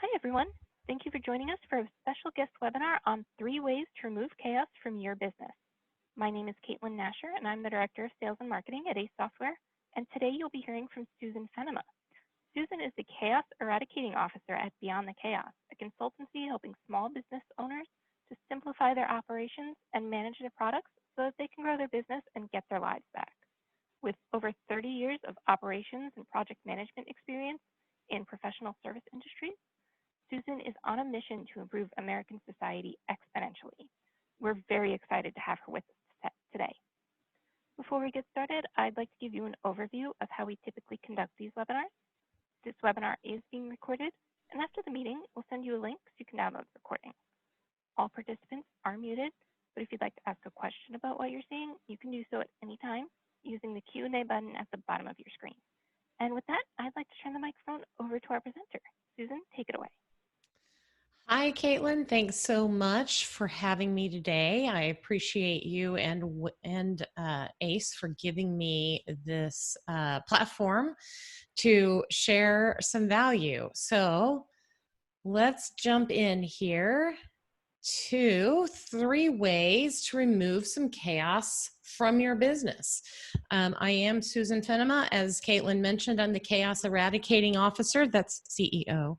Hi, everyone. Thank you for joining us for a special guest webinar on 3 ways to remove chaos from your business. My name is Caitlin Nasher, and I'm the Director of Sales and Marketing at ACE Software. And today you'll be hearing from Susan Fenema. Susan is the Chaos Eradicating Officer at Beyond the Chaos, a consultancy helping small business owners to simplify their operations and manage their products so that they can grow their business and get their lives back. With over 30 years of operations and project management experience in professional service industries, Susan is on a mission to improve American society exponentially. We're very excited to have her with us today. Before we get started, I'd like to give you an overview of how we typically conduct these webinars. This webinar is being recorded, and after the meeting, we'll send you a link so you can download the recording. All participants are muted, but if you'd like to ask a question about what you're seeing, you can do so at any time using the Q&A button at the bottom of your screen. And with that, I'd like to turn the microphone over to our presenter. Susan, take it away. Hi, Caitlin. Thanks so much for having me today. I appreciate you and ACE for giving me this platform to share some value. So let's jump in here to 3 ways to remove some chaos from your business. I am Susan Fenema. As Caitlin mentioned, I'm the Chaos Eradicating Officer, that's CEO,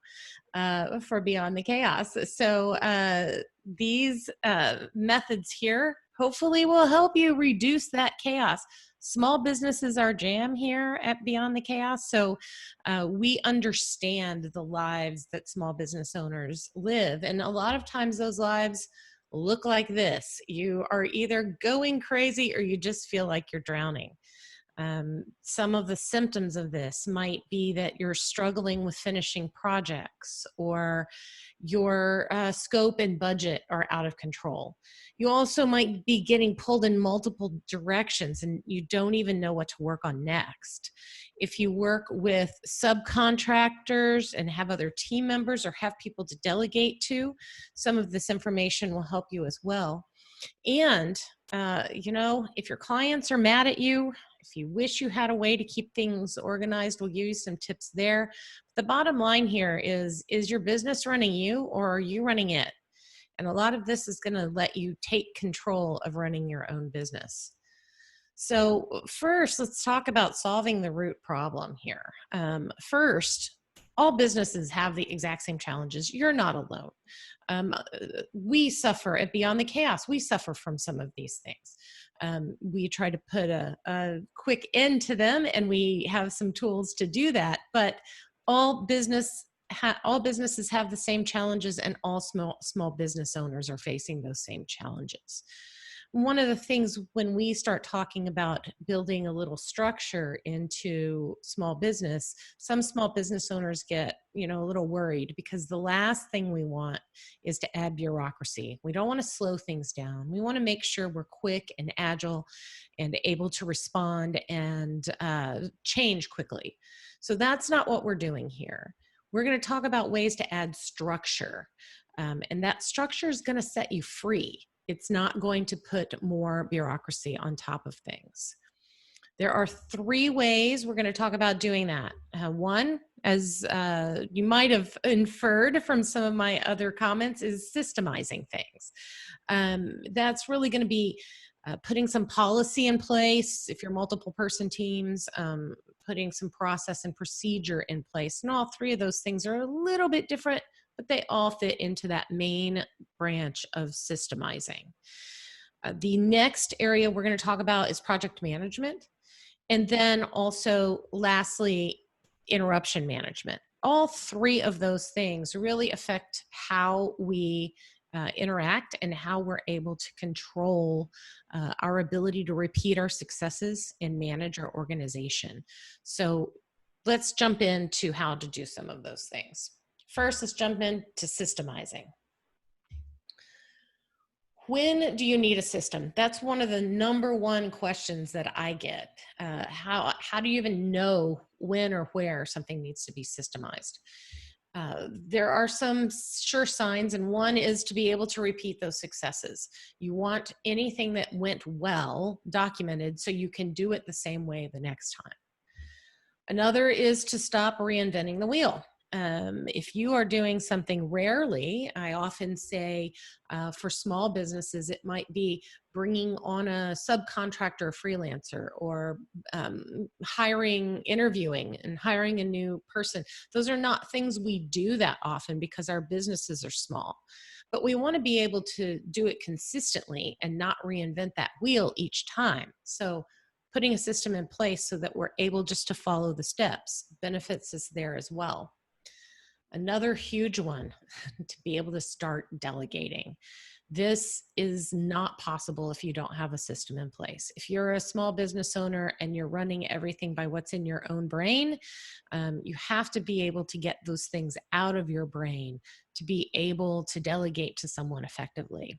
for Beyond the Chaos. So these methods here hopefully will help you reduce that chaos. Small businesses are jam here at Beyond the Chaos, so we understand the lives that small business owners live, and a lot of times those lives look like this. You are either going crazy or you just feel like you're drowning. Some of the symptoms of this might be that you're struggling with finishing projects, or your scope and budget are out of control. You also might be getting pulled in multiple directions and you don't even know what to work on next. If you work with subcontractors and have other team members or have people to delegate to, some of this information will help you as well. And, if your clients are mad at you, if you wish you had a way to keep things organized, we'll give you some tips there. The bottom line here is your business running you, or are you running it? And a lot of this is going to let you take control of running your own business. So first, let's talk about solving the root problem here. First, all businesses have the exact same challenges. You're not alone. We suffer at Beyond the Chaos. We suffer from some of these things. We try to put a quick end to them, and we have some tools to do that. But all businesses have the same challenges, and all small business owners are facing those same challenges. One of the things when we start talking about building a little structure into small business, some small business owners get, a little worried, because the last thing we want is to add bureaucracy. We don't want to slow things down. We want to make sure we're quick and agile and able to respond and change quickly. So that's not what we're doing here. We're going to talk about ways to add structure, and that structure is going to set you free. It's not going to put more bureaucracy on top of things. There are 3 ways we're going to talk about doing that. One, as you might have inferred from some of my other comments, is systemizing things. That's really going to be putting some policy in place if you're multiple person teams, putting some process and procedure in place. And all 3 of those things are a little bit different, but they all fit into that main branch of systemizing. The next area we're going to talk about is project management. And then also, lastly, interruption management. All 3 of those things really affect how we interact and how we're able to control our ability to repeat our successes and manage our organization. So let's jump into how to do some of those things. First, let's jump into systemizing. When do you need a system? That's one of the number 1 questions that I get. How do you even know when or where something needs to be systemized? There are some sure signs, and one is to be able to repeat those successes. You want anything that went well documented so you can do it the same way the next time. Another is to stop reinventing the wheel. If you are doing something rarely, I often say for small businesses, it might be bringing on a subcontractor or freelancer, or interviewing and hiring a new person. Those are not things we do that often because our businesses are small. But we want to be able to do it consistently and not reinvent that wheel each time. So putting a system in place so that we're able just to follow the steps benefits us there as well. Another huge one, to be able to start delegating. This is not possible if you don't have a system in place. If you're a small business owner and you're running everything by what's in your own brain, you have to be able to get those things out of your brain to be able to delegate to someone effectively.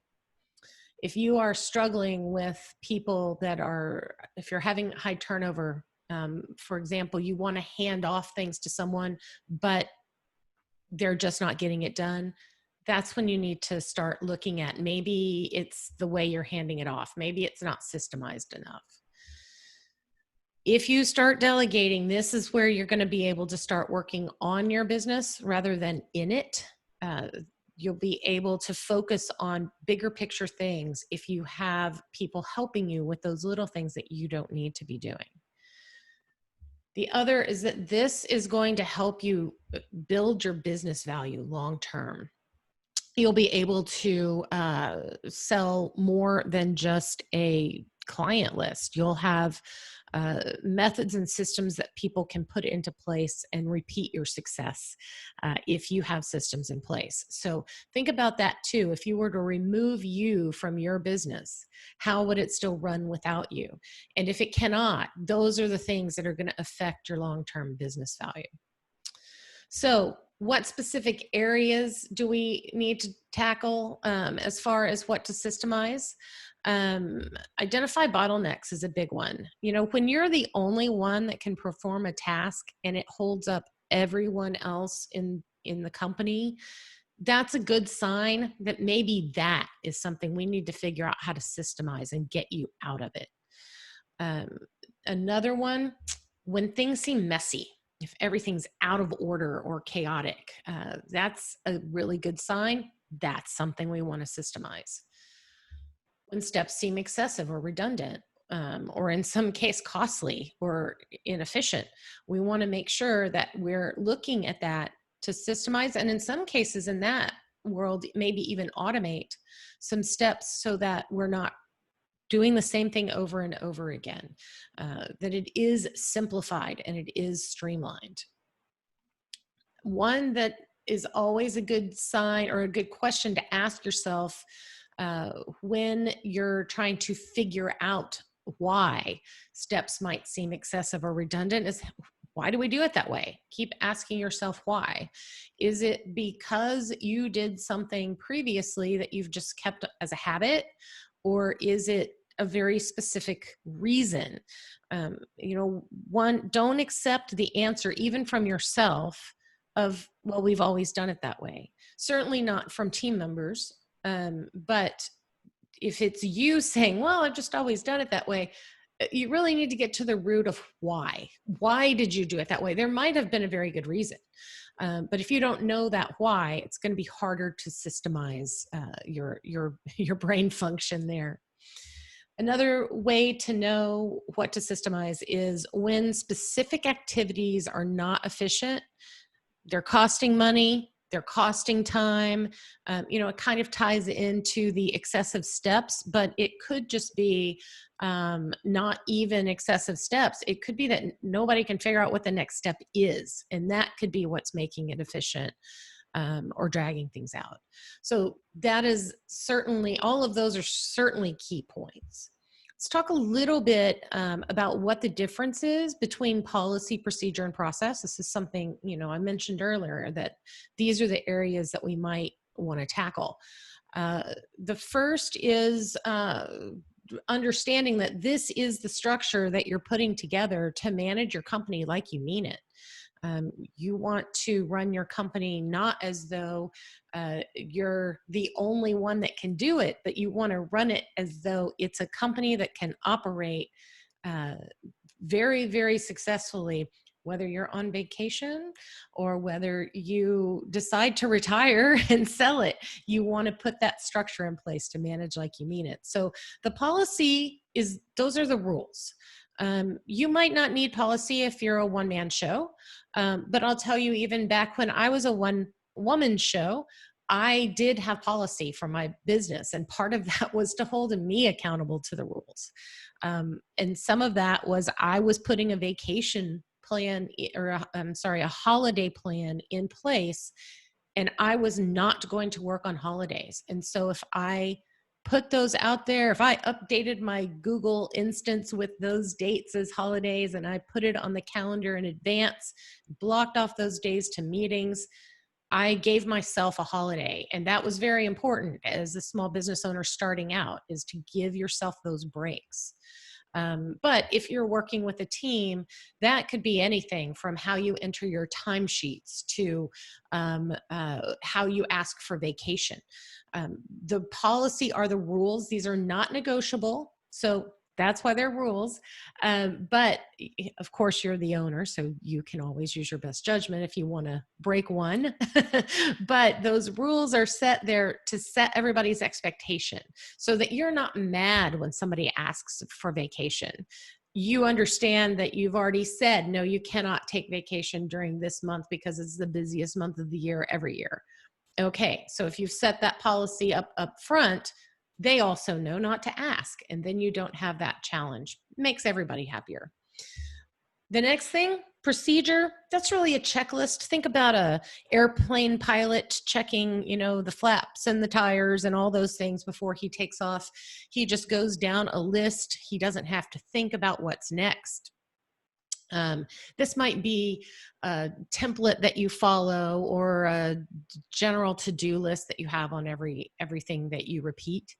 If you are struggling with people if you're having high turnover, for example, you want to hand off things to someone, but they're just not getting it done, that's when you need to start looking at maybe it's the way you're handing it off. Maybe it's not systemized enough. If you start delegating, this is where you're going to be able to start working on your business rather than in it. You'll be able to focus on bigger picture things if you have people helping you with those little things that you don't need to be doing. The other is that this is going to help you build your business value long term. You'll be able to sell more than just a client list. You'll have methods and systems that people can put into place and repeat your success if you have systems in place. So think about that too. If you were to remove you from your business, how would it still run without you? And if it cannot, those are the things that are going to affect your long-term business value. So what specific areas do we need to tackle as far as what to systemize? Identify bottlenecks is a big one. You know, when you're the only one that can perform a task and it holds up everyone else in the company, that's a good sign that maybe that is something we need to figure out how to systemize and get you out of it. Another one, when things seem messy, if everything's out of order or chaotic, that's a really good sign. That's something we want to systemize. When steps seem excessive or redundant, or in some case costly or inefficient, we want to make sure that we're looking at that to systemize, and in some cases in that world, maybe even automate some steps so that we're not doing the same thing over and over again, that it is simplified and it is streamlined. One that is always a good sign or a good question to ask yourself when you're trying to figure out why steps might seem excessive or redundant is, why do we do it that way? Keep asking yourself why. Is it because you did something previously that you've just kept as a habit, or is it a very specific reason? You know, one, don't accept the answer even from yourself of, well, we've always done it that way. Certainly not from team members. But if it's you saying, well, I've just always done it that way, you really need to get to the root of why. Why did you do it that way? There might have been a very good reason. But if you don't know that why, it's going to be harder to systemize your brain function there. Another way to know what to systemize is when specific activities are not efficient, they're costing money, they're costing time. You know, it kind of ties into the excessive steps, but it could just be not even excessive steps. It could be that nobody can figure out what the next step is, and that could be what's making it efficient or dragging things out. So that is certainly, all of those are certainly key points. Let's talk a little bit about what the difference is between policy, procedure, and process. This is something, you know, I mentioned earlier that these are the areas that we might want to tackle. The first is understanding that this is the structure that you're putting together to manage your company like you mean it. You want to run your company not as though you're the only one that can do it, but you want to run it as though it's a company that can operate very, very successfully whether you're on vacation or whether you decide to retire and sell it. You want to put that structure in place to manage like you mean it. So the policy is, those are the rules. You might not need policy if you're a one-man show, but I'll tell you, even back when I was a one-woman show, I did have policy for my business, and part of that was to hold me accountable to the rules. And some of that was I was putting a vacation plan, a holiday plan in place, and I was not going to work on holidays. And so if I put those out there, if I updated my Google instance with those dates as holidays and I put it on the calendar in advance, blocked off those days to meetings, I gave myself a holiday. And that was very important as a small business owner starting out, is to give yourself those breaks. But if you're working with a team, that could be anything from how you enter your timesheets to how you ask for vacation. The policy are the rules. These are not negotiable. So that's why they're rules. But of course, you're the owner, so you can always use your best judgment if you want to break one. But those rules are set there to set everybody's expectation so that you're not mad when somebody asks for vacation. You understand that you've already said, no, you cannot take vacation during this month because it's the busiest month of the year every year. Okay, so if you've set that policy up front, they also know not to ask, and then you don't have that challenge. Makes everybody happier. The next thing, procedure, that's really a checklist. Think about a airplane pilot checking, the flaps and the tires and all those things before he takes off. He just goes down a list. He doesn't have to think about what's next. This might be a template that you follow or a general to-do list that you have on everything that you repeat.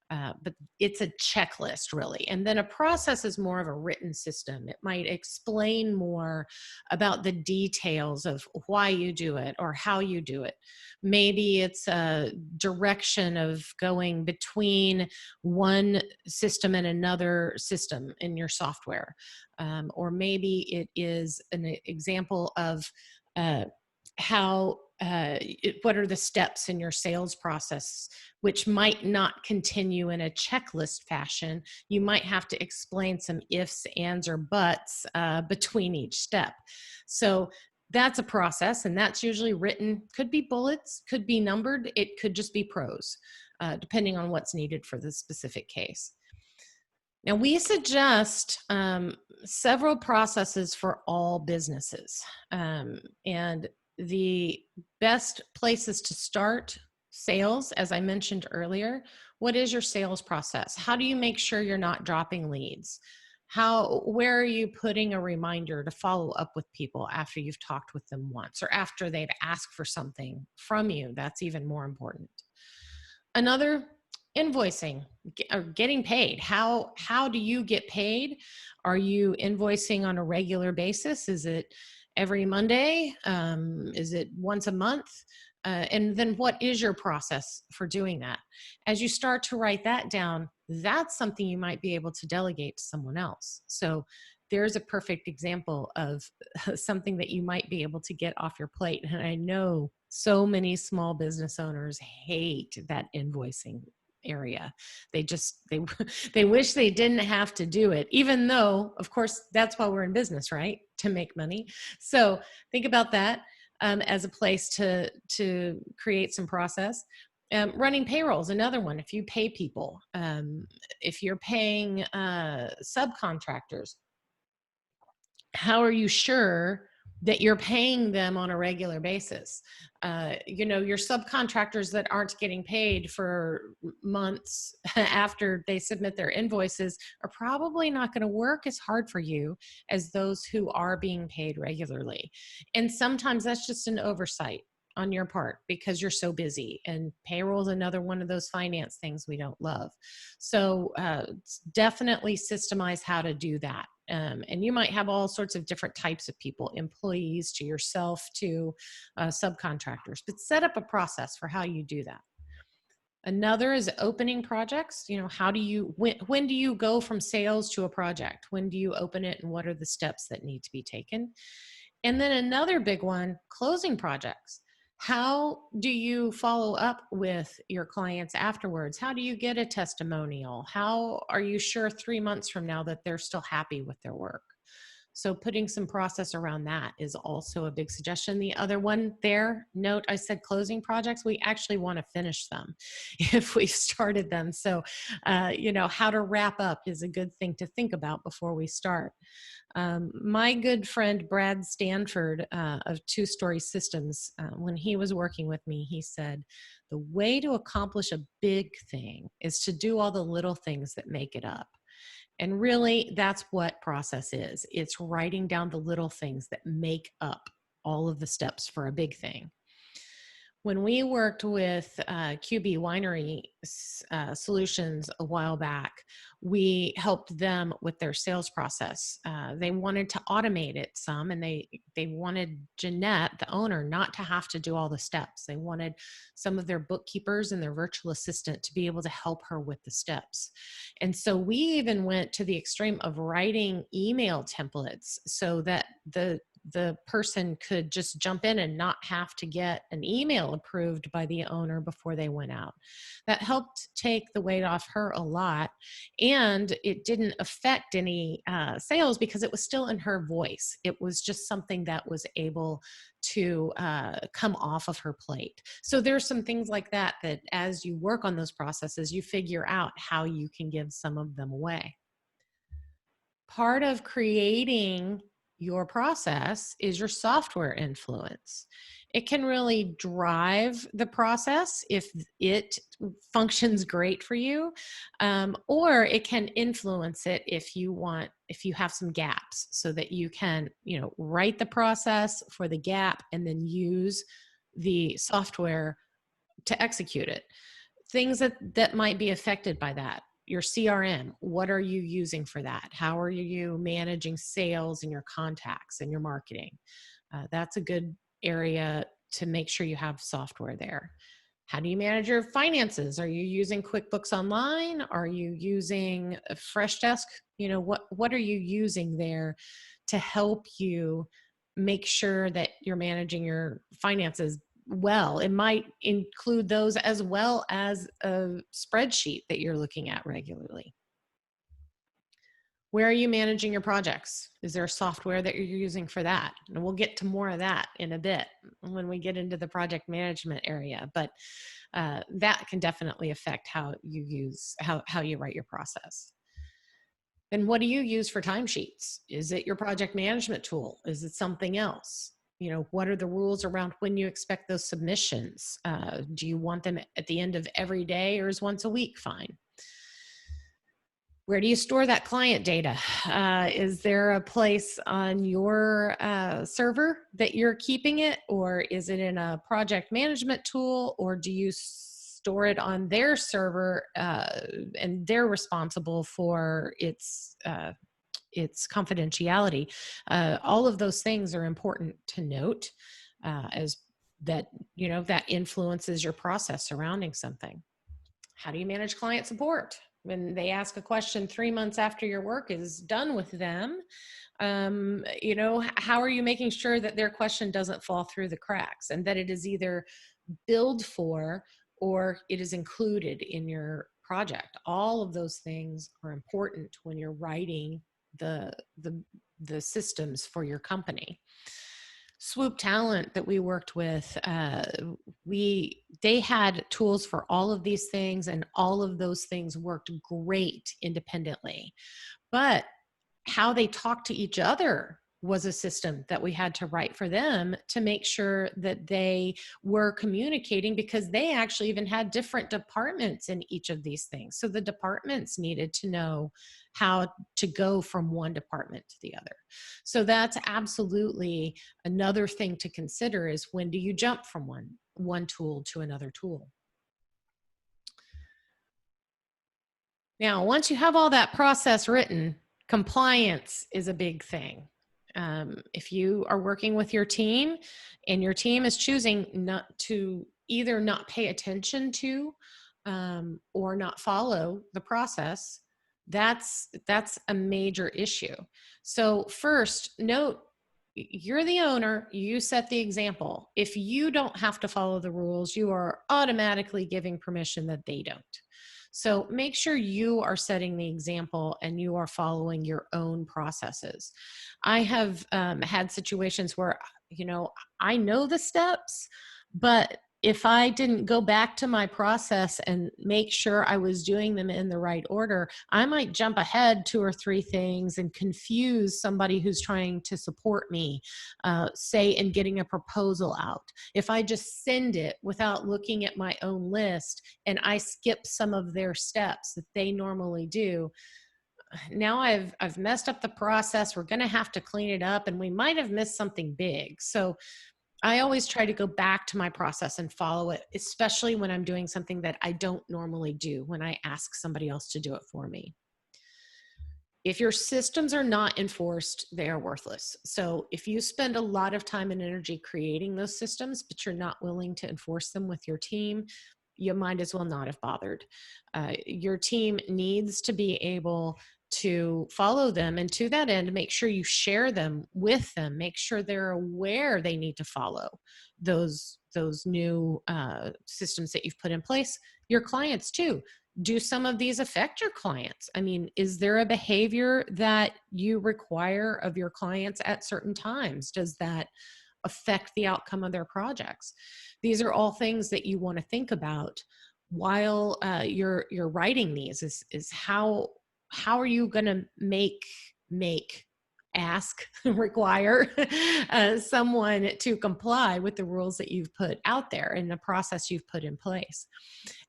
But it's a checklist, really. And then a process is more of a written system. It might explain more about the details of why you do it or how you do it. Maybe it's a direction of going between one system and another system in your software. Or maybe it is an example of what are the steps in your sales process, which might not continue in a checklist fashion. You might have to explain some ifs, ands, or buts between each step. So that's a process, and that's usually written, could be bullets, could be numbered, it could just be prose, depending on what's needed for the specific case. Now, we suggest several processes for all businesses, and the best places to start sales, as I mentioned earlier. What is your sales process? How do you make sure you're not dropping leads? Where are you putting a reminder to follow up with people after you've talked with them once or after they've asked for something from you? That's even more important. Another, invoicing or getting paid. How do you get paid? Are you invoicing on a regular basis? Is it every Monday? Is it once a month? And then what is your process for doing that? As you start to write that down, that's something you might be able to delegate to someone else. So there's a perfect example of something that you might be able to get off your plate. And I know so many small business owners hate that invoicing area. They wish they didn't have to do it, even though, of course, that's why we're in business, right? To make money. So think about that as a place to create some process. Running payroll is another one. If you pay people, if you're paying subcontractors, how are you sure that you're paying them on a regular basis? Your subcontractors that aren't getting paid for months after they submit their invoices are probably not going to work as hard for you as those who are being paid regularly. And sometimes that's just an oversight on your part because you're so busy, and payroll is another one of those finance things we don't love. So definitely systemize how to do that. And you might have all sorts of different types of people, employees to yourself to subcontractors, but set up a process for how you do that. Another is opening projects. How do you, when do you go from sales to a project? When do you open it, and what are the steps that need to be taken? And then another big one, closing projects. How do you follow up with your clients afterwards? How do you get a testimonial? How are you sure 3 months from now that they're still happy with their work? So putting some process around that is also a big suggestion. The other one there, note, I said closing projects, we actually want to finish them if we've started them. So, how to wrap up is a good thing to think about before we start. My good friend Brad Stanford of Two Story Systems, when he was working with me, he said, the way to accomplish a big thing is to do all the little things that make it up. And really, that's what process is. It's writing down the little things that make up all of the steps for a big thing. When we worked with QB Winery Solutions a while back, we helped them with their sales process. They wanted to automate it some, and they wanted Jeanette, the owner, not to have to do all the steps. They wanted some of their bookkeepers and their virtual assistant to be able to help her with the steps. And so we even went to the extreme of writing email templates so that the person could just jump in and not have to get an email approved by the owner before they went out. That helped take the weight off her a lot, and it didn't affect any sales because it was still in her voice. It was just something that was able to come off of her plate. So there's some things like that as you work on those processes, you figure out how you can give some of them away. Part of creating your process is your software influence. It can really drive the process if it functions great for you, or it can influence it if you have some gaps, so that you can, write the process for the gap and then use the software to execute it. Things that might be affected by that. Your CRM, what are you using for that? How are you managing sales and your contacts and your marketing? That's a good area to make sure you have software there. How do you manage your finances? Are you using QuickBooks Online? Are you using a Freshdesk? What are you using there to help you make sure that you're managing your finances well? It might include those as well as a spreadsheet that you're looking at regularly. Where are you managing your projects? Is there software that you're using for that? And we'll get to more of that in a bit when we get into the project management area, but that can definitely affect how you write your process. And what do you use for timesheets? Is it your project management tool? Is it something else? What are the rules around when you expect those submissions? Do you want them at the end of every day, or is once a week fine? Where do you store that client data? Is there a place on your server that you're keeping it, or is it in a project management tool, or do you store it on their server and they're responsible for its confidentiality? All of those things are important to note, as that influences your process surrounding something. How do you manage client support? When they ask a question 3 months after your work is done with them, how are you making sure that their question doesn't fall through the cracks, and that it is either billed for or it is included in your project? All of those things are important when you're writing the systems for your company. Swoop Talent that we worked with, they had tools for all of these things, and all of those things worked great independently. But how they talk to each other was a system that we had to write for them to make sure that they were communicating, because they actually even had different departments in each of these things. So the departments needed to know how to go from one department to the other. So that's absolutely another thing to consider, is when do you jump from one tool to another tool? Now, once you have all that process written, compliance is a big thing. If you are working with your team and your team is choosing not to either not pay attention to or not follow the process, that's a major issue. So first, note you're the owner, you set the example. If you don't have to follow the rules, you are automatically giving permission that they don't. So make sure you are setting the example and you are following your own processes. I have had situations where, I know the steps, but if I didn't go back to my process and make sure I was doing them in the right order, I might jump ahead 2 or 3 things and confuse somebody who's trying to support me, say in getting a proposal out. If I just send it without looking at my own list and I skip some of their steps that they normally do, now I've messed up the process. We're going to have to clean it up and we might have missed something big. So I always try to go back to my process and follow it, especially when I'm doing something that I don't normally do when I ask somebody else to do it for me. If your systems are not enforced, they are worthless. So if you spend a lot of time and energy creating those systems, but you're not willing to enforce them with your team, you might as well not have bothered. Your team needs to be able to follow them, and to that end, make sure you share them with them. Make sure they're aware they need to follow those new systems that you've put in place. Your clients too. Do some of these affect your clients? I mean, is there a behavior that you require of your clients at certain times? Does that affect the outcome of their projects? These are all things that you want to think about while you're writing these. Is how are you going to ask, require someone to comply with the rules that you've put out there and the process you've put in place?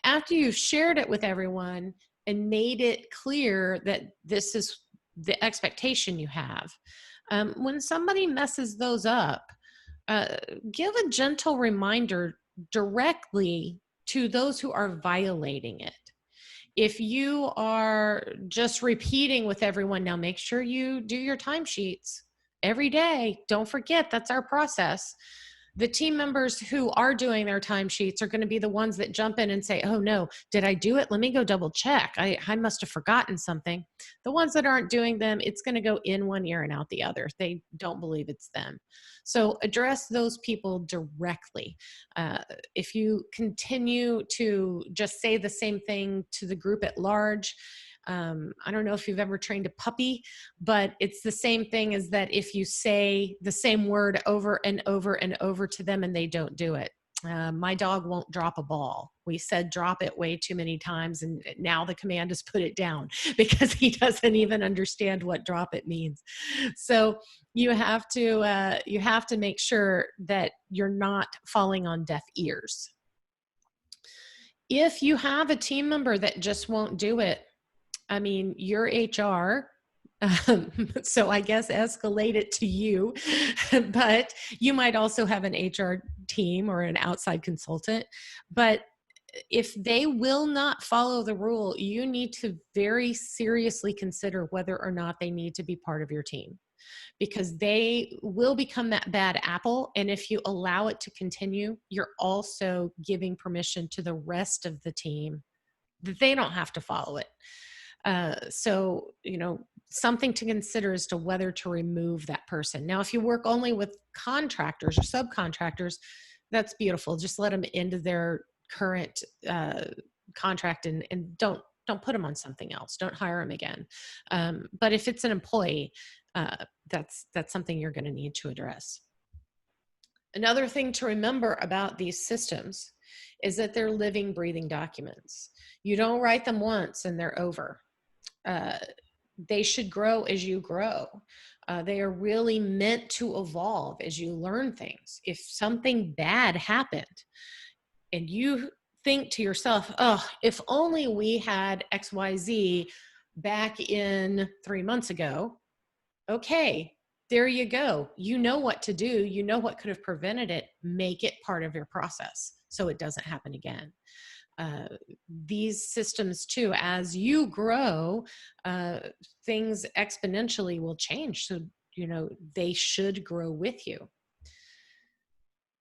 After you've shared it with everyone and made it clear that this is the expectation you have, when somebody messes those up, give a gentle reminder directly to those who are violating it. If you are just repeating with everyone, now make sure you do your timesheets every day. Don't forget, that's our process. The team members who are doing their timesheets are going to be the ones that jump in and say, oh no, did I do it? Let me go double check. I must have forgotten something. The ones that aren't doing them, it's going to go in one ear and out the other. They don't believe it's them. So address those people directly. If you continue to just say the same thing to the group at large, I don't know if you've ever trained a puppy, but it's the same thing as that if you say the same word over and over and over to them and they don't do it. My dog won't drop a ball. We said drop it way too many times, and now the command is put it down because he doesn't even understand what drop it means. So you have to make sure that you're not falling on deaf ears. If you have a team member that just won't do it, I mean, your HR, so I guess escalate it to you, but you might also have an HR team or an outside consultant. But if they will not follow the rule, you need to very seriously consider whether or not they need to be part of your team, because they will become that bad apple. And if you allow it to continue, you're also giving permission to the rest of the team that they don't have to follow it. So, something to consider as to whether to remove that person. Now, if you work only with contractors or subcontractors, that's beautiful. Just let them into their current contract and don't put them on something else. Don't hire them again. But if it's an employee, that's something you're going to need to address. Another thing to remember about these systems is that they're living, breathing documents. You don't write them once and they're over. They should grow as you grow. They are really meant to evolve as you learn things. If something bad happened and you think to yourself, oh, if only we had XYZ back in 3 months ago, okay, there you go. You know what to do. You know what could have prevented it. Make it part of your process so it doesn't happen again. These systems too, as you grow, things exponentially will change. So, they should grow with you.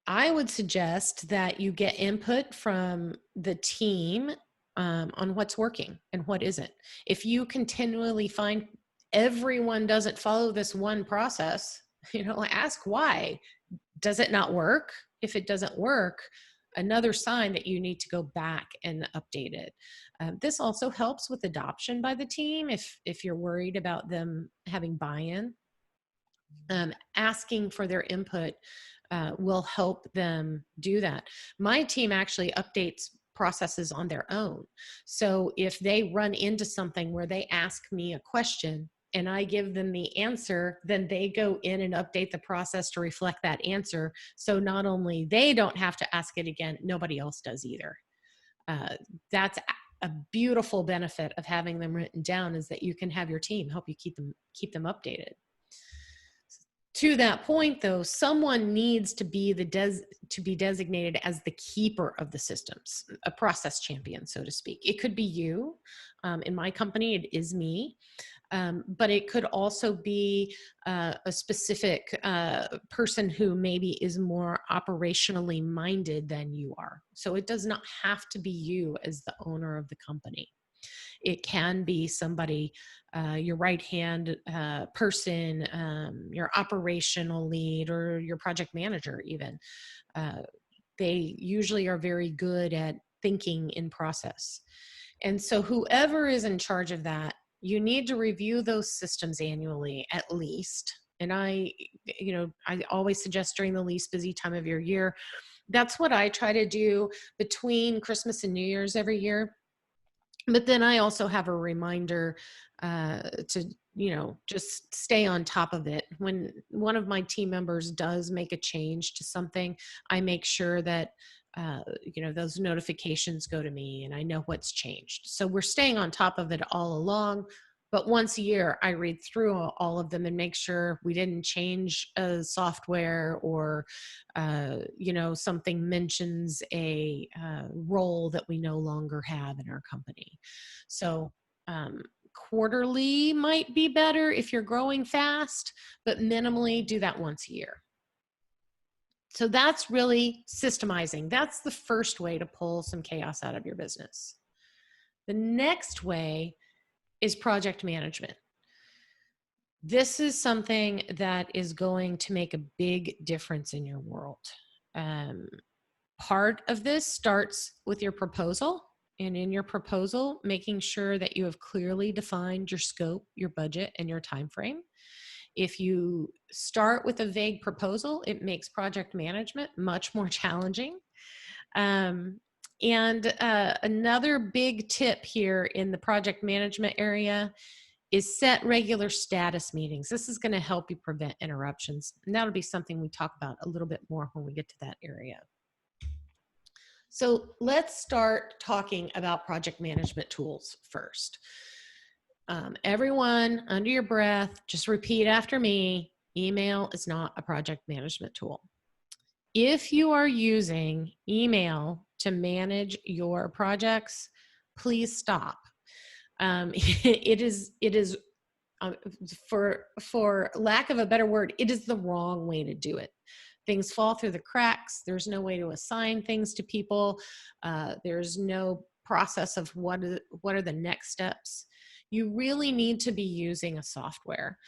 I would suggest that you get input from the team on what's working and what isn't. If you continually find everyone doesn't follow this one process, Ask why. Does it not work? If it doesn't work, another sign that you need to go back and update it. This also helps with adoption by the team if you're worried about them having buy-in. Asking for their input will help them do that. My team actually updates processes on their own. So if they run into something where they ask me a question and I give them the answer, then they go in and update the process to reflect that answer. So not only they don't have to ask it again, nobody else does either. That's a beautiful benefit of having them written down, is that you can have your team help you keep them updated. To that point, though, someone needs to be designated as the keeper of the systems, a process champion, so to speak. It could be you. In my company, it is me. But it could also be a specific person who maybe is more operationally minded than you are. So it does not have to be you as the owner of the company. It can be somebody, your right-hand person, your operational lead, or your project manager even. They usually are very good at thinking in process. And so whoever is in charge of that, you need to review those systems annually at least. And I always suggest during the least busy time of your year. That's what I try to do between Christmas and New Year's every year. But then I also have a reminder to, just stay on top of it. When one of my team members does make a change to something, I make sure that, those notifications go to me and I know what's changed. So we're staying on top of it all along. But once a year, I read through all of them and make sure we didn't change a software, or, something mentions a role that we no longer have in our company. So quarterly might be better if you're growing fast, but minimally do that once a year. So that's really systemizing. That's the first way to pull some chaos out of your business. The next way is project management. This is something that is going to make a big difference in your world. Part of this starts with your proposal, and in your proposal, making sure that you have clearly defined your scope, your budget, and your time frame. If you start with a vague proposal, it makes project management much more challenging. Another big tip here in the project management area is set regular status meetings. This is going to help you prevent interruptions. And that'll be something we talk about a little bit more when we get to that area. So let's start talking about project management tools first. Everyone, under your breath, just repeat after me: email is not a project management tool. If you are using email to manage your projects, please stop. It is for lack of a better word, it is the wrong way to do it. Things fall through the cracks. There's no way to assign things to people. There's no process of what are the next steps. You really need to be using a software.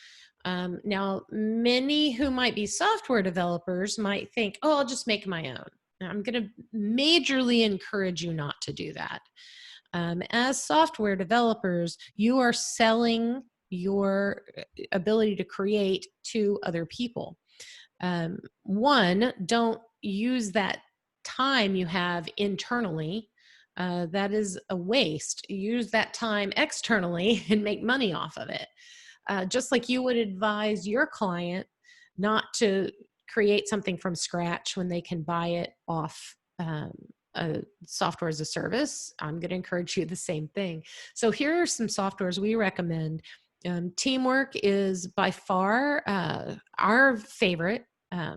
Now, many who might be software developers might think, oh, I'll just make my own. Now, I'm going to majorly encourage you not to do that. As software developers, you are selling your ability to create to other people. One, don't use that time you have internally. That is a waste. Use that time externally and make money off of it. Just like you would advise your client not to create something from scratch when they can buy it off software as a service, I'm going to encourage you the same thing. So here are some softwares we recommend. Teamwork is by far our favorite.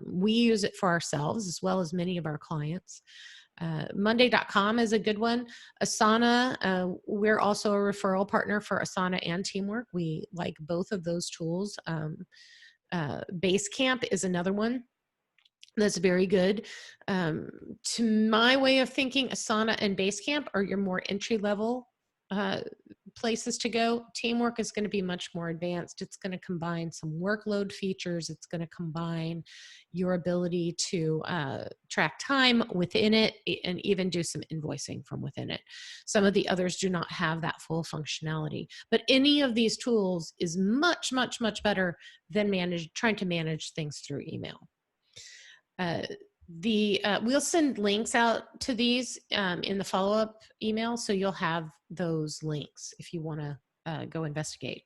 We use it for ourselves as well as many of our clients. Monday.com is a good one. Asana, we're also a referral partner for Asana and Teamwork. We like both of those tools. Basecamp is another one that's very good. To my way of thinking, Asana and Basecamp are your more entry-level places to go. Teamwork is going to be much more advanced. It's going to combine some workload features. It's going to combine your ability to track time within it and even do some invoicing from within it. Some of the others do not have that full functionality, but any of these tools is much, much, much better than trying to manage things through email. We'll send links out to these in the follow-up email, so you'll have those links if you want to go investigate.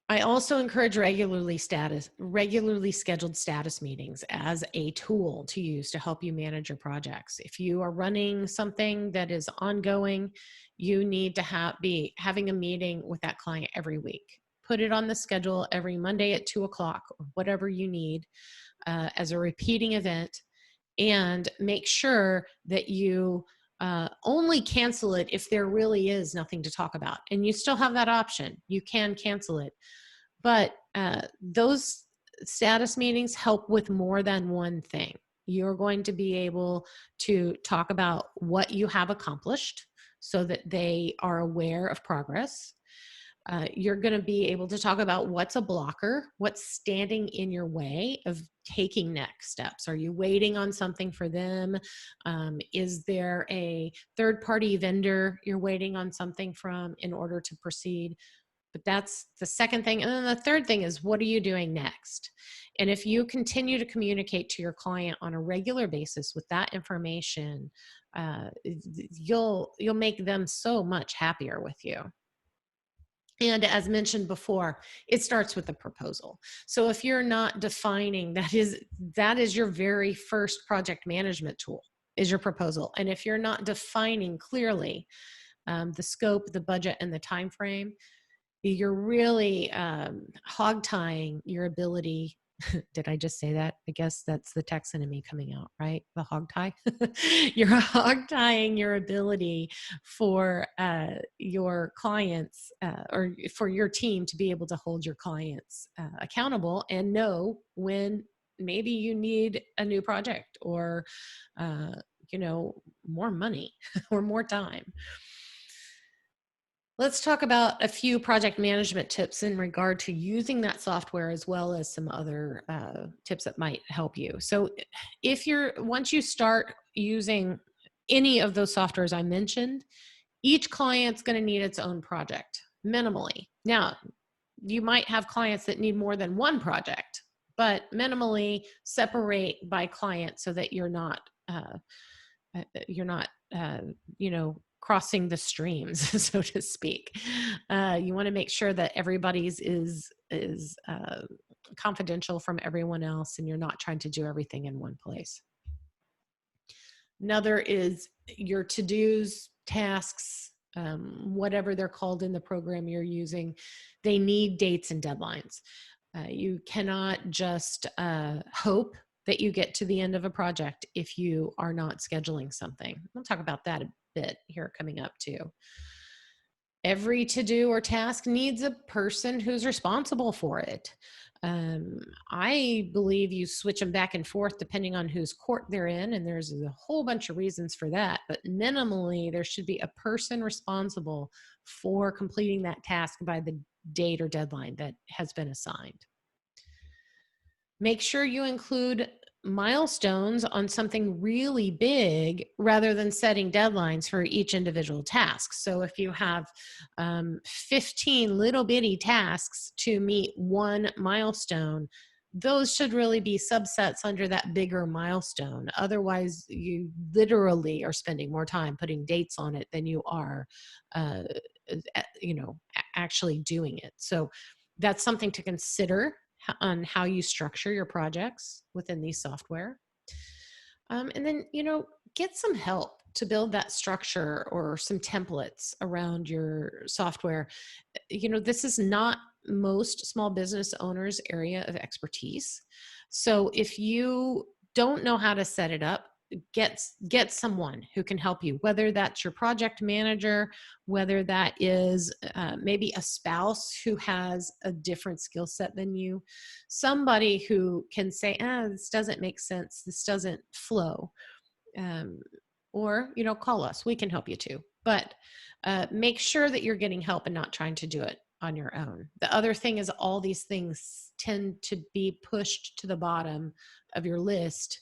I also encourage regularly scheduled status meetings as a tool to use to help you manage your projects. If you are running something that is ongoing, you need to be having a meeting with that client every week. Put it on the schedule every Monday at 2 o'clock, or whatever you need as a repeating event, and make sure that you only cancel it if there really is nothing to talk about. And you still have that option. You can cancel it. But those status meetings help with more than one thing. You're going to be able to talk about what you have accomplished so that they are aware of progress. You're going to be able to talk about what's a blocker, what's standing in your way of taking next steps. Are you waiting on something for them? Is there a third-party vendor you're waiting on something from in order to proceed? But that's the second thing. And then the third thing is, what are you doing next? And if you continue to communicate to your client on a regular basis with that information, you'll make them so much happier with you. And as mentioned before, it starts with a proposal. So if you're not defining, that is your very first project management tool, is your proposal. And if you're not defining clearly the scope, the budget, and the time frame, you're really hog-tying your ability. Did I just say that? I guess that's the Texan in me coming out, right? The hog tie. You're hog-tying your ability for your clients or for your team to be able to hold your clients accountable and know when maybe you need a new project or, more money or more time. Let's talk about a few project management tips in regard to using that software, as well as some other tips that might help you. So once you start using any of those softwares I mentioned, each client's going to need its own project minimally. Now, you might have clients that need more than one project, but minimally separate by client so that you're not crossing the streams, so to speak. You want to make sure that everybody's is confidential from everyone else, and you're not trying to do everything in one place. Another is your to-dos, tasks, whatever they're called in the program you're using. They need dates and deadlines. You cannot just hope that you get to the end of a project if you are not scheduling something. We'll talk about that a bit here coming up too. Every to-do or task needs a person who's responsible for it. I believe you switch them back and forth depending on whose court they're in, and there's a whole bunch of reasons for that, but minimally there should be a person responsible for completing that task by the date or deadline that has been assigned. Make sure you include milestones on something really big rather than setting deadlines for each individual task. So if you have 15 little bitty tasks to meet one milestone, those should really be subsets under that bigger milestone. Otherwise, you literally are spending more time putting dates on it than you are, actually doing it. So that's something to consider on how you structure your projects within these software. And then, get some help to build that structure or some templates around your software. This is not most small business owners' area of expertise. So if you don't know how to set it up, get someone who can help you, whether that's your project manager, whether that is maybe a spouse who has a different skill set than you, somebody who can say, this doesn't make sense, this doesn't flow, or call us, we can help you too. But make sure that you're getting help and not trying to do it on your own. The other thing is all these things tend to be pushed to the bottom of your list,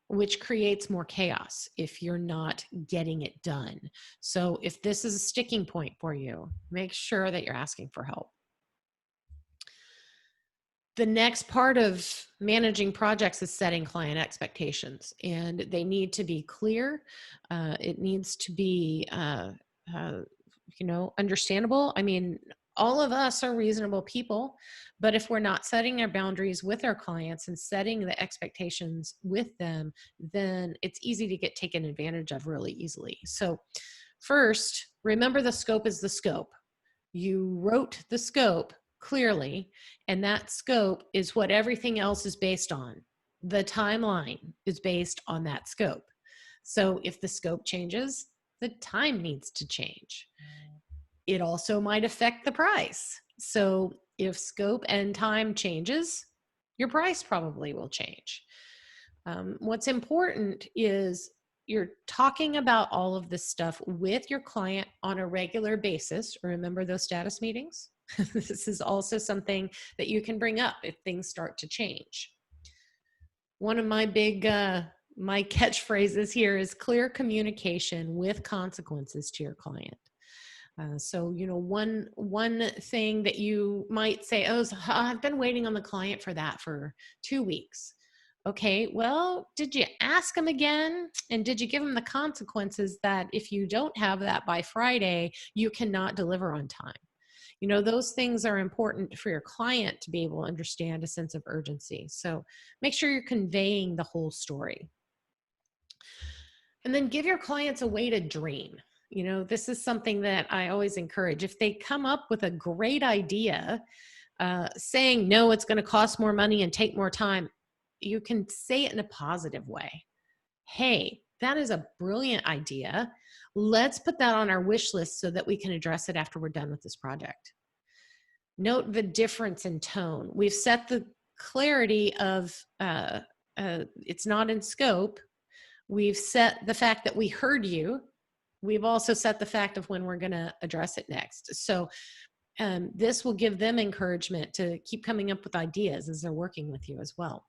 which creates more chaos if you're not getting it done. So if this is a sticking point for you, make sure that you're asking for help. The next part of managing projects is setting client expectations, and they need to be clear. It needs to be, understandable. I mean, all of us are reasonable people, but if we're not setting our boundaries with our clients and setting the expectations with them, then it's easy to get taken advantage of really easily. So first, remember the scope is the scope. You wrote the scope clearly, and that scope is what everything else is based on. The timeline is based on that scope. So if the scope changes, the time needs to change. It also might affect the price. So if scope and time changes, your price probably will change. What's important is you're talking about all of this stuff with your client on a regular basis. Remember those status meetings? This is also something that you can bring up if things start to change. One of my big, my catchphrases here is clear communication with consequences to your client. So, one thing that you might say, oh, I've been waiting on the client for that for 2 weeks. Okay, well, did you ask them again? And did you give them the consequences that if you don't have that by Friday, you cannot deliver on time? Those things are important for your client to be able to understand a sense of urgency. So make sure you're conveying the whole story. And then give your clients a way to dream. This is something that I always encourage. If they come up with a great idea, saying, no, it's going to cost more money and take more time, you can say it in a positive way. Hey, that is a brilliant idea. Let's put that on our wish list so that we can address it after we're done with this project. Note the difference in tone. We've set the clarity of it's not in scope. We've set the fact that we heard you. We've also set the fact of when we're going to address it next. So this will give them encouragement to keep coming up with ideas as they're working with you as well.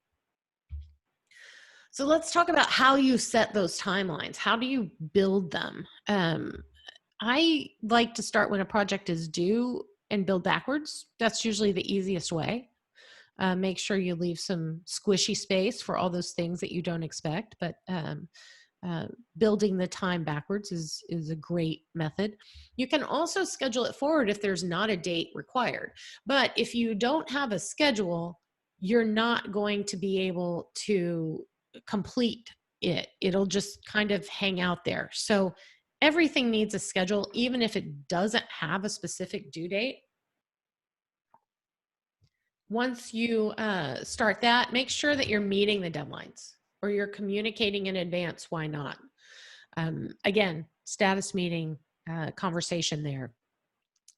So let's talk about how you set those timelines. How do you build them? I like to start when a project is due and build backwards. That's usually the easiest way. Make sure you leave some squishy space for all those things that you don't expect, but building the time backwards is a great method. You can also schedule it forward if there's not a date required. But if you don't have a schedule, you're not going to be able to complete it. It'll just kind of hang out there. So everything needs a schedule, even if it doesn't have a specific due date. Once you start that, make sure that you're meeting the deadlines or you're communicating in advance. Why not? Again, status meeting conversation there,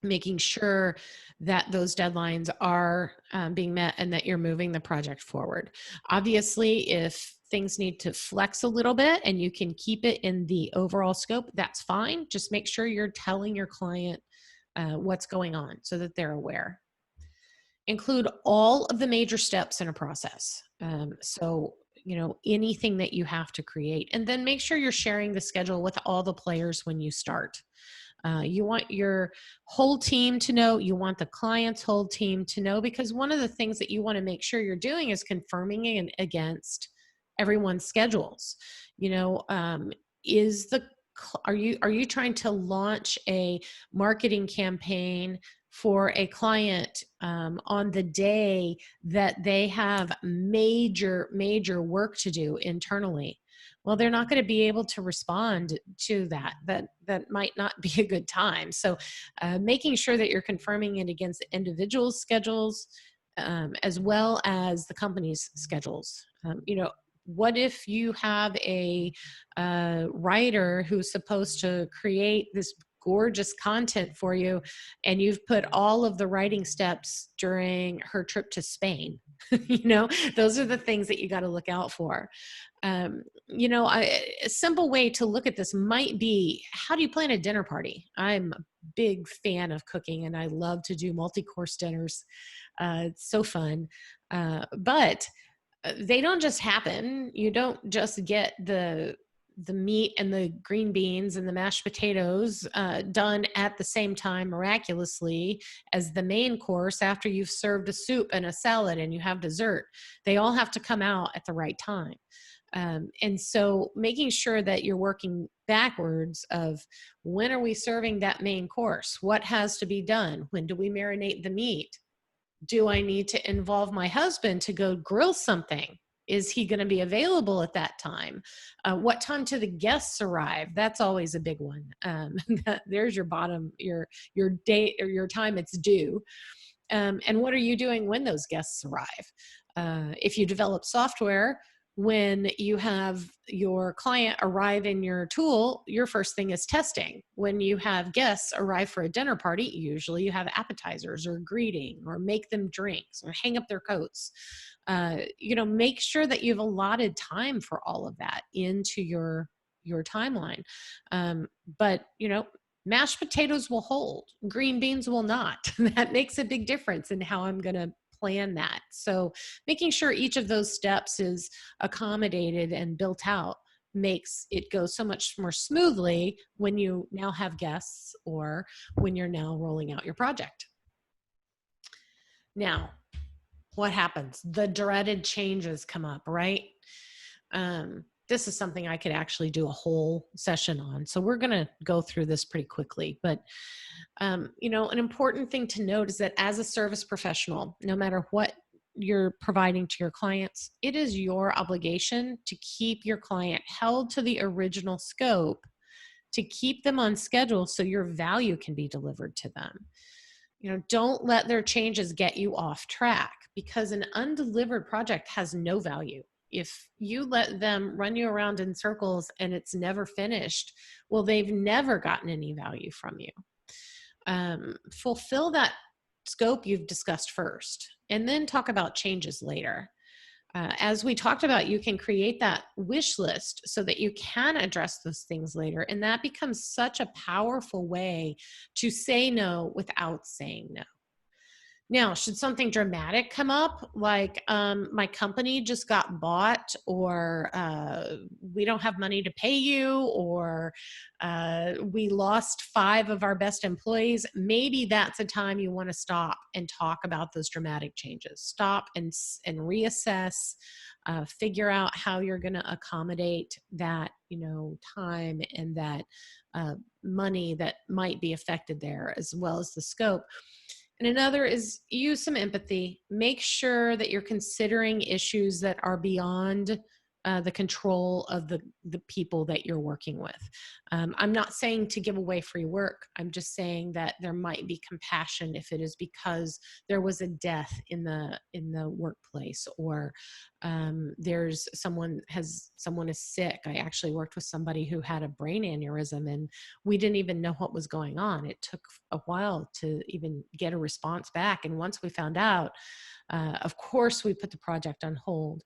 making sure that those deadlines are being met and that you're moving the project forward. Obviously, if things need to flex a little bit and you can keep it in the overall scope, that's fine. Just make sure you're telling your client what's going on so that they're aware. Include all of the major steps in a process. So, anything that you have to create, and then make sure you're sharing the schedule with all the players when you start. You want your whole team to know, you want the client's whole team to know, because one of the things that you want to make sure you're doing is confirming it against everyone's schedules. Are you trying to launch a marketing campaign for a client on the day that they have major work to do internally? Well, they're not going to be able to respond to that. That might not be a good time. So making sure that you're confirming it against the individual's schedules as well as the company's schedules. What if you have a writer who's supposed to create this gorgeous content for you and you've put all of the writing steps during her trip to Spain? Those are the things that you got to look out for. A simple way to look at this might be, how do you plan a dinner party? I'm a big fan of cooking and I love to do multi-course dinners. It's so fun. But they don't just happen. You don't just get the meat and the green beans and the mashed potatoes done at the same time miraculously as the main course after you've served a soup and a salad and you have dessert. They all have to come out at the right time. And so making sure that you're working backwards of, when are we serving that main course? What has to be done? When do we marinate the meat? Do I need to involve my husband to go grill something? Is he going to be available at that time? What time do the guests arrive? That's always a big one. There's your date or your time it's due. And what are you doing when those guests arrive? If you develop software, when you have your client arrive in your tool, your first thing is testing. When you have guests arrive for a dinner party, usually you have appetizers or greeting or make them drinks or hang up their coats. Make sure that you've allotted time for all of that into your timeline. But mashed potatoes will hold, green beans will not. That makes a big difference in how I'm going to plan that. So making sure each of those steps is accommodated and built out makes it go so much more smoothly when you now have guests or when you're now rolling out your project. Now, what happens? The dreaded changes come up, right? This is something I could actually do a whole session on. So we're going to go through this pretty quickly. But, an important thing to note is that as a service professional, no matter what you're providing to your clients, it is your obligation to keep your client held to the original scope, to keep them on schedule so your value can be delivered to them. Don't let their changes get you off track, because an undelivered project has no value. If you let them run you around in circles and it's never finished, well, they've never gotten any value from you. Fulfill that scope you've discussed first, and then talk about changes later. As we talked about, you can create that wish list so that you can address those things later. And that becomes such a powerful way to say no without saying no. Now, should something dramatic come up, like my company just got bought, or we don't have money to pay you, or we lost 5 of our best employees, maybe that's a time you want to stop and talk about those dramatic changes. Stop and reassess, figure out how you're going to accommodate that, time and that money that might be affected there, as well as the scope. And another is use some empathy. Make sure that you're considering issues that are beyond the control of the people that you're working with. I'm not saying to give away free work. I'm just saying that there might be compassion if it is because there was a death in the workplace, or there's someone is sick. I actually worked with somebody who had a brain aneurysm, and we didn't even know what was going on. It took a while to even get a response back. And once we found out, of course, we put the project on hold.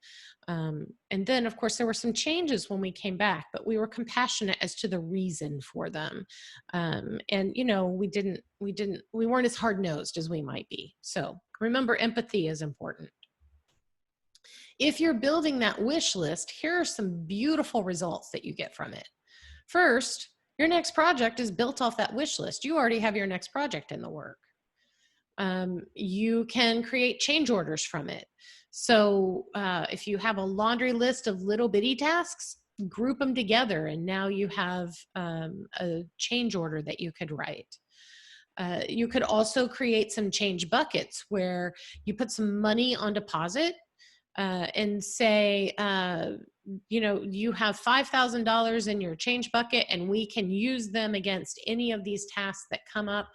And then, of course, there were some changes when we came back, but we were compassionate as to the reason for them. And, we weren't as hard-nosed as we might be. So remember, empathy is important. If you're building that wish list, here are some beautiful results that you get from it. First, your next project is built off that wish list. You already have your next project in the work. You can create change orders from it. So if you have a laundry list of little bitty tasks, group them together, and now you have a change order that you could write. You could also create some change buckets where you put some money on deposit and say, you have $5,000 in your change bucket, and we can use them against any of these tasks that come up.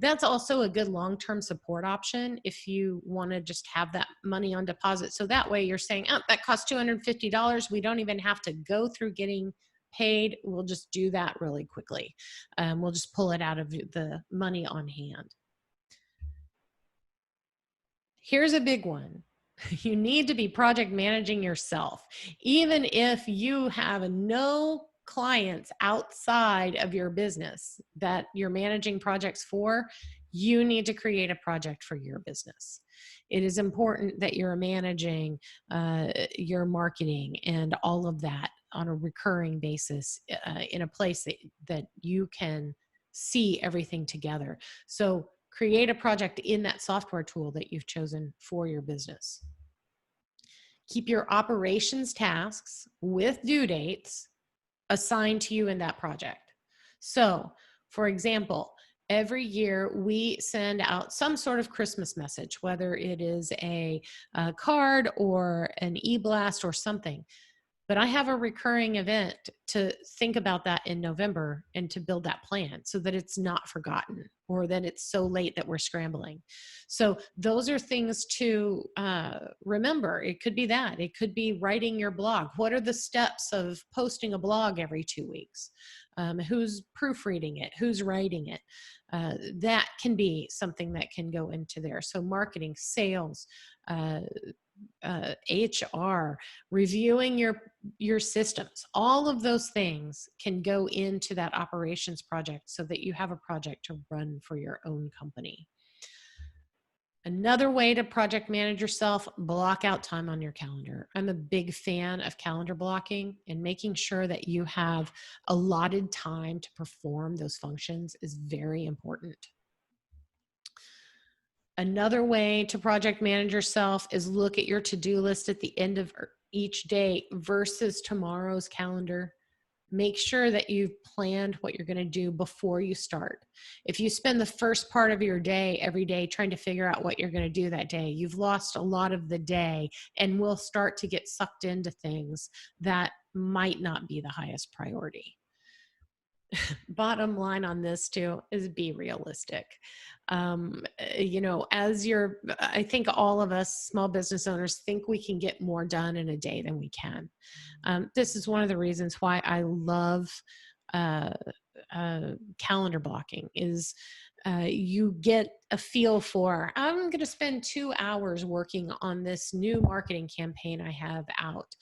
That's also a good long-term support option if you want to just have that money on deposit. So that way you're saying, oh, that costs $250. We don't even have to go through getting paid. We'll just do that really quickly. We'll just pull it out of the money on hand. Here's a big one. You need to be project managing yourself. Even if you have no clients outside of your business that you're managing projects for, you need to create a project for your business. It is important that you're managing your marketing and all of that on a recurring basis in a place that you can see everything together. So create a project in that software tool that you've chosen for your business. Keep your operations tasks with due dates assigned to you in that project. So, for example, every year we send out some sort of Christmas message, whether it is a card or an e-blast or something. But I have a recurring event to think about that in November and to build that plan so that it's not forgotten or that it's so late that we're scrambling. So those are things to remember. It could be that. It could be writing your blog. What are the steps of posting a blog every 2 weeks? Who's proofreading it? Who's writing it? That can be something that can go into there. So marketing, sales, HR, reviewing your systems, all of those things can go into that operations project so that you have a project to run for your own company. Another way to project manage yourself, block out time on your calendar. I'm a big fan of calendar blocking, and making sure that you have allotted time to perform those functions is very important. Another way to project manage yourself is look at your to-do list at the end of each day versus tomorrow's calendar. Make sure that you've planned what you're going to do before you start. If you spend the first part of your day every day trying to figure out what you're going to do that day, you've lost a lot of the day and will start to get sucked into things that might not be the highest priority. Bottom line on this too is be realistic. I think all of us small business owners think we can get more done in a day than we can. This is one of the reasons why I love calendar blocking is you get a feel for, I'm going to spend 2 hours working on this new marketing campaign I have out.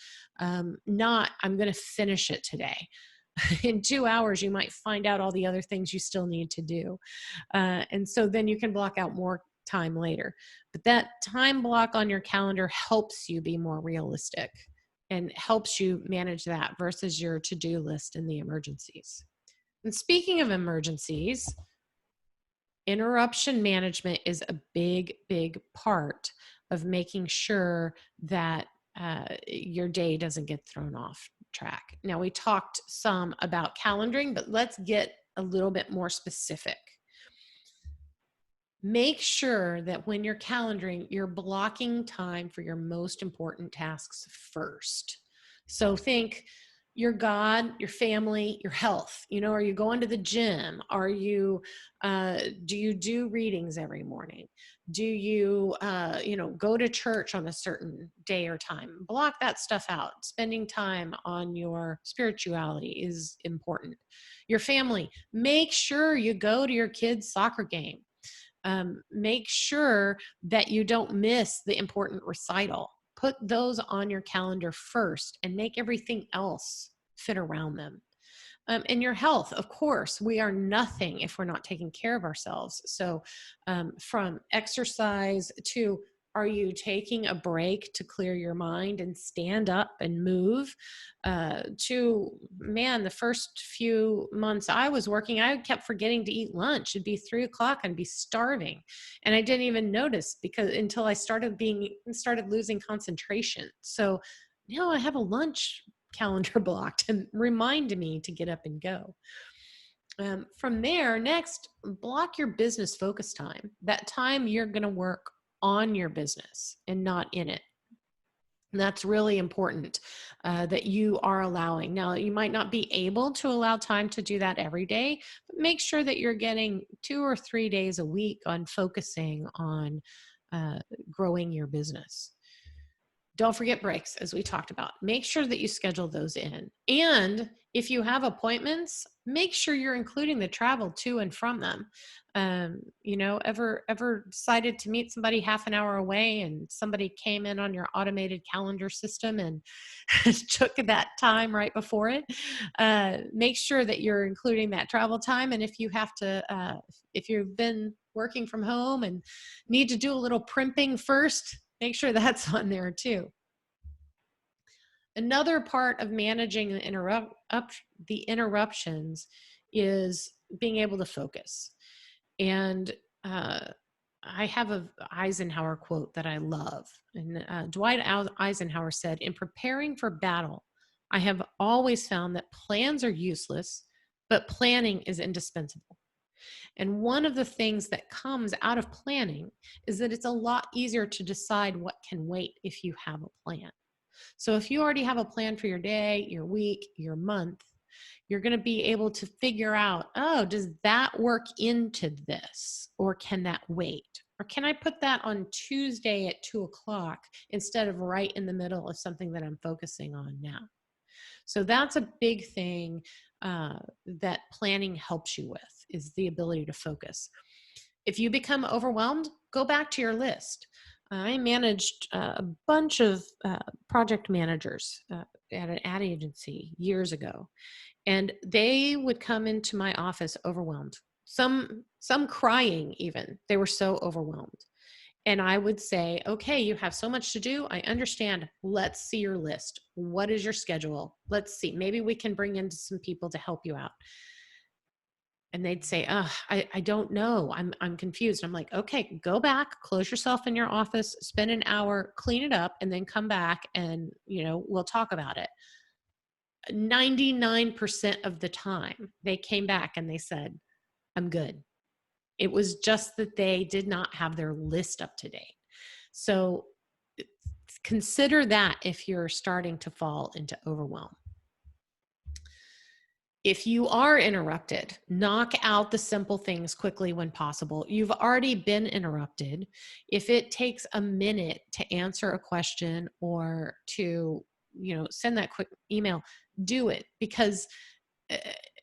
Not, I'm going to finish it today. In 2 hours, you might find out all the other things you still need to do. And so then you can block out more time later. But that time block on your calendar helps you be more realistic and helps you manage that versus your to-do list and the emergencies. And speaking of emergencies, interruption management is a big, big part of making sure that your day doesn't get thrown off track. Now, we talked some about calendaring, but let's get a little bit more specific. Make sure that when you're calendaring, you're blocking time for your most important tasks first. So think your God, your family, your health. Are you going to the gym? Are you, do you do readings every morning? Do you, go to church on a certain day or time? Block that stuff out. Spending time on your spirituality is important. Your family, make sure you go to your kids' soccer game. Make sure that you don't miss the important recital. Put those on your calendar first and make everything else fit around them. And your health, of course, we are nothing if we're not taking care of ourselves. So from exercise to, are you taking a break to clear your mind and stand up and move? The first few months I was working, I kept forgetting to eat lunch. It'd be 3:00, I'd be starving. And I didn't even notice until I started losing concentration. So now I have a lunch calendar blocked and remind me to get up and go. From there, next, block your business focus time. That time you're going to work on your business and not in it. And that's really important that you are allowing. Now, you might not be able to allow time to do that every day, but make sure that you're getting 2 or 3 days a week on focusing on growing your business. Don't forget breaks, as we talked about. Make sure that you schedule those in. And if you have appointments, make sure you're including the travel to and from them. Ever decided to meet somebody half an hour away and somebody came in on your automated calendar system and took that time right before it? Make sure that you're including that travel time. And if you have to, if you've been working from home and need to do a little primping first, make sure that's on there too. Another part of managing the interruptions is being able to focus. And I have a Eisenhower quote that I love. And Dwight Eisenhower said, "In preparing for battle, I have always found that plans are useless, but planning is indispensable." And one of the things that comes out of planning is that it's a lot easier to decide what can wait if you have a plan. So if you already have a plan for your day, your week, your month, you're going to be able to figure out, oh, does that work into this? Or can that wait? Or can I put that on Tuesday at 2:00 instead of right in the middle of something that I'm focusing on now? So that's a big thing that planning helps you with, is the ability to focus. If you become overwhelmed, go back to your list. I managed a bunch of project managers at an ad agency years ago, and they would come into my office overwhelmed. Some crying even. They were so overwhelmed. And I would say, okay, you have so much to do. I understand. Let's see your list. What is your schedule? Let's see. Maybe we can bring in some people to help you out. And they'd say, I don't know. I'm confused. I'm like, okay, go back, close yourself in your office, spend an hour, clean it up, and then come back and, we'll talk about it. 99% of the time they came back and they said, I'm good. It was just that they did not have their list up to date. So consider that if you're starting to fall into overwhelm. If you are interrupted, knock out the simple things quickly when possible. You've already been interrupted. If it takes a minute to answer a question or to, send that quick email, do it, because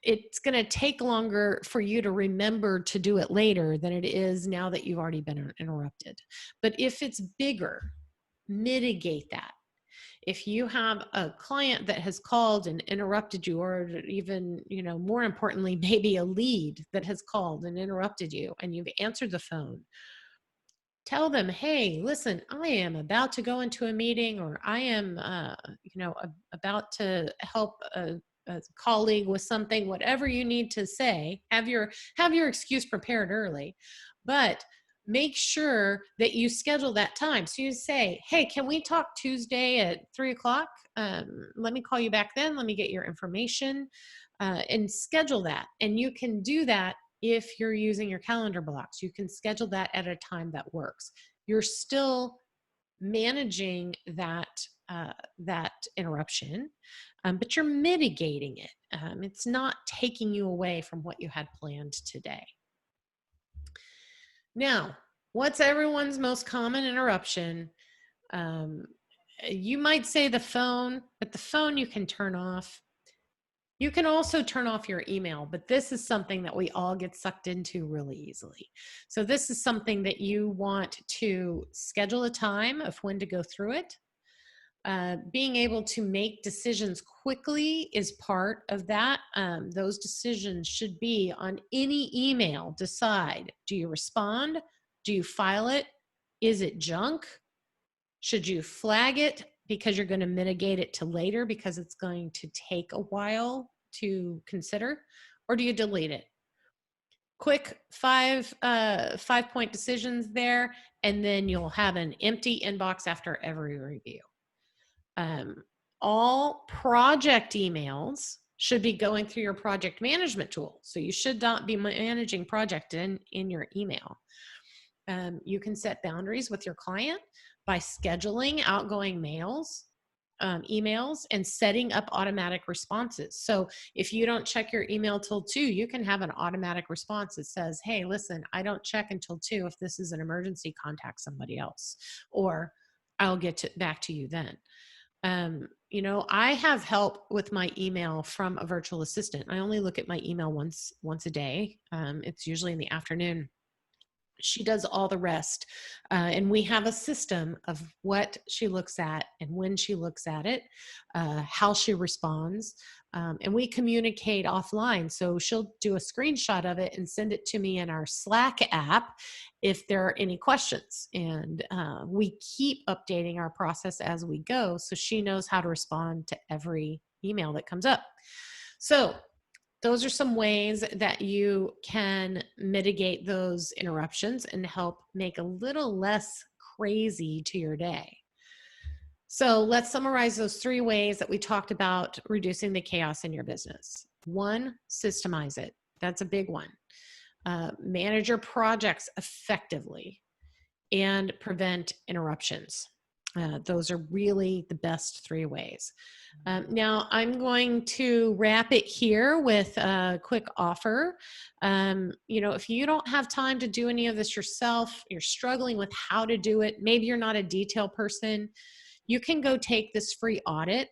it's going to take longer for you to remember to do it later than it is now that you've already been interrupted. But if it's bigger, mitigate that. If you have a client that has called and interrupted you, or even, more importantly, maybe a lead that has called and interrupted you and you've answered the phone, tell them, hey, listen, I am about to go into a meeting, or I am, about to help a colleague with something. Whatever you need to say, have your excuse prepared early, but make sure that you schedule that time. So you say, hey, can we talk Tuesday at 3:00? Let me call you back then. Let me get your information, and schedule that. And you can do that if you're using your calendar blocks. You can schedule that at a time that works. You're still managing that interruption, but you're mitigating it. It's not taking you away from what you had planned today. Now, what's everyone's most common interruption? You might say the phone, but the phone you can turn off. You can also turn off your email, but this is something that we all get sucked into really easily. So this is something that you want to schedule a time of when to go through it. Being able to make decisions quickly is part of that. Those decisions should be on any email. Decide, do you respond? Do you file it? Is it junk? Should you flag it because you're going to mitigate it to later because it's going to take a while to consider? Or do you delete it? Quick five-point decisions there, and then you'll have an empty inbox after every review. All project emails should be going through your project management tool. So you should not be managing project in your email. You can set boundaries with your client by scheduling outgoing emails and setting up automatic responses. So if you don't check your email till 2, you can have an automatic response that says, hey, listen, I don't check until 2. If this is an emergency, contact somebody else. Or I'll get back to you then. You know, I have help with my email from a virtual assistant. I only look at my email once a day. It's usually in the afternoon. She does all the rest. And we have a system of what she looks at and when she looks at it, how she responds. And we communicate offline. So she'll do a screenshot of it and send it to me in our Slack app if there are any questions. And we keep updating our process as we go so she knows how to respond to every email that comes up. So those are some ways that you can mitigate those interruptions and help make a little less crazy to your day. So let's summarize those 3 ways that we talked about reducing the chaos in your business. 1, systemize it. That's a big one. Manage your projects effectively and prevent interruptions. Those are really the best 3 ways. Now I'm going to wrap it here with a quick offer. You know, if you don't have time to do any of this yourself, you're struggling with how to do it, maybe you're not a detail person, you can go take this free audit.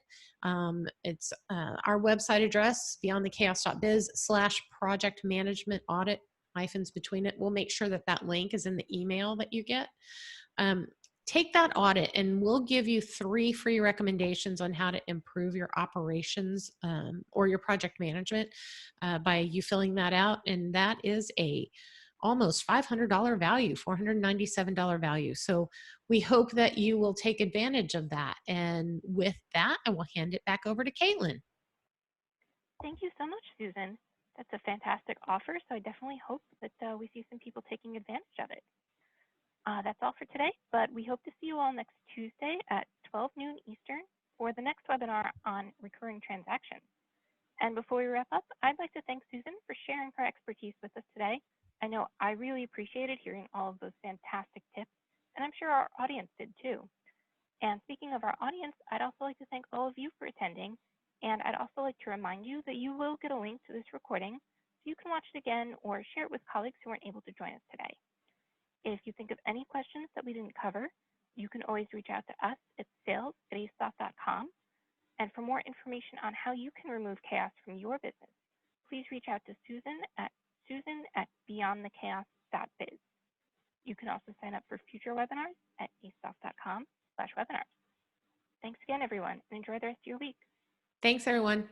It's our website address, beyondthechaos.biz/project management audit, hyphens between it. We'll make sure that that link is in the email that you get. Take that audit and we'll give you 3 free recommendations on how to improve your operations or your project management by you filling that out. And that is a almost $500 value, $497 value. So we hope that you will take advantage of that. And with that, I will hand it back over to Caitlin. Thank you so much, Susan. That's a fantastic offer, so I definitely hope that we see some people taking advantage of it. That's all for today, but we hope to see you all next Tuesday at 12 noon Eastern for the next webinar on recurring transactions. And before we wrap up, I'd like to thank Susan for sharing her expertise with us today. I know I really appreciated hearing all of those fantastic tips, and I'm sure our audience did too. And speaking of our audience, I'd also like to thank all of you for attending, and I'd also like to remind you that you will get a link to this recording so you can watch it again or share it with colleagues who weren't able to join us today. If you think of any questions that we didn't cover, you can always reach out to us at sales@asoft.com. And for more information on how you can remove chaos from your business, please reach out to Susan at beyondthechaos.biz. You can also sign up for future webinars at asoft.com/webinars. Thanks again, everyone, and enjoy the rest of your week. Thanks, everyone.